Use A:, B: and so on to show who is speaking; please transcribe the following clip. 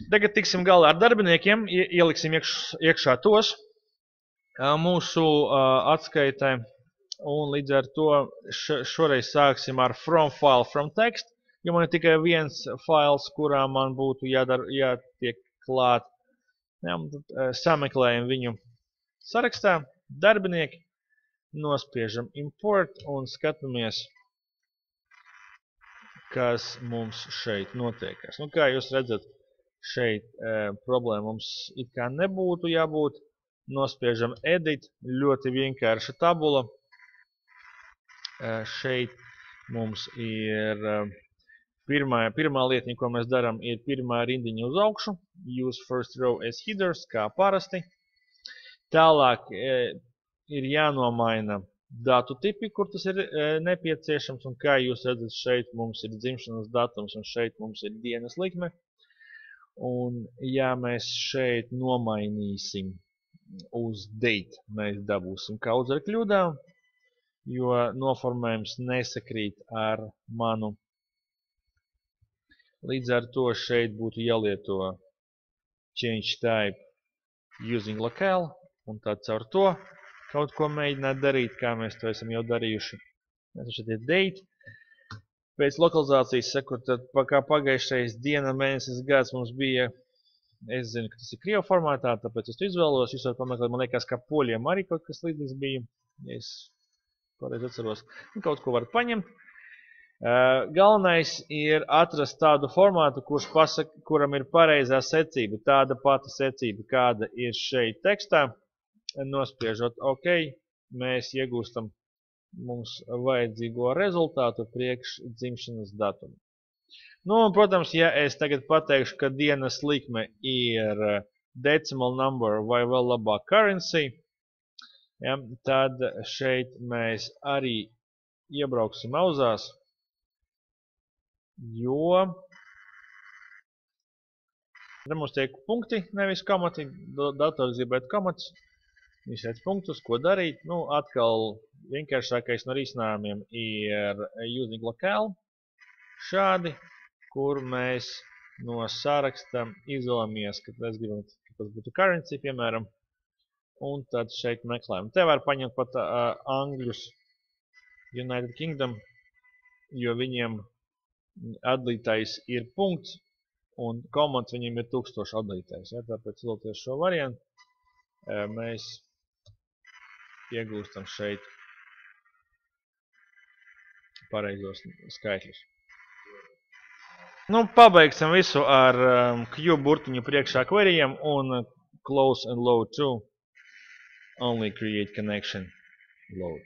A: Tagad tiksim galā ar darbiniekiem, ieliksim iekšā tos mūsu atskaitē. Un līdz ar to šoreiz sāksim ar from file, from text, jo man ir tikai viens fails, kurā man būtu jātiek klāt. Jā, tad sameklējam viņu sarakstā, darbinieki, nospiežam import un skatāmies, kas mums šeit notiekās. Nu, kā jūs redzat, šeit problēma mums it kā nebūtu jābūt. Nospiežam edit, ļoti vienkārša tabula. Šeit mums ir pirmā lietiņa, ko mēs darām, ir pirmā rindiņa uz augšu. Use first row as headers, kā parasti. Tālāk ir jānomaina datu tipi, kur tas ir nepieciešams. Un kā jūs redzat, šeit mums ir dzimšanas datums un šeit mums ir dienas likme. Un ja mēs šeit nomainīsim uz date, mēs dabūsim kaut ar kļūdām, jo noformējums nesakrīt ar manu. Līdz ar to šeit būtu jālieto change type using locale, un tad caur to kaut ko mēģināt darīt, kā mēs to esam jau darījuši. Mēs šeit ir date. Pēc lokalizācijas sakot, tad kā pagājušais diena, mēnesis, gads mums bija, es zinu, ka tas ir krievu formātā, tāpēc es to izvēlos. Jūs varat pameklēt, man liekas, kā poļiem arī kaut kas līdzīgs bija. Es pareizi atceros. Un kaut ko var paņemt. Galvenais ir atrast tādu formātu, kuram ir pareizā secība. Tāda pati secība, kāda ir šeit tekstā. Nospiežot OK, mēs iegūstam mums vajadzīgo rezultātu priekš dzimšanas datumu. Nu, un, protams, ja es tagad pateikšu, ka dienas likme ir decimal number vai vēl labāk currency, ja, tad šeit mēs arī iebrauksim auzās, jo mums tiek punkti, nevis komati, dators gribētu komatus, viņš redz punktus, ko darīt. Nu, atkal vienkāršākais no risinājumiem ir using locale, šādi, kur mēs no saraksta izvēlamies, kad mēs gribam, ka tas būtu currency, piemēram, un tad šeit meklējam. Te var paņemt pat Angļus United Kingdom, jo viņiem atlītais ir punkts, un komats viņiem ir 1000 atlītais. Ja, tāpēc izvēloties šo variantu, mēs iegūstam šeit pareizos skaitļus. Nu, pabeigsim visu ar Q burtiņu priekšā queryiem un close and load to only create connection load.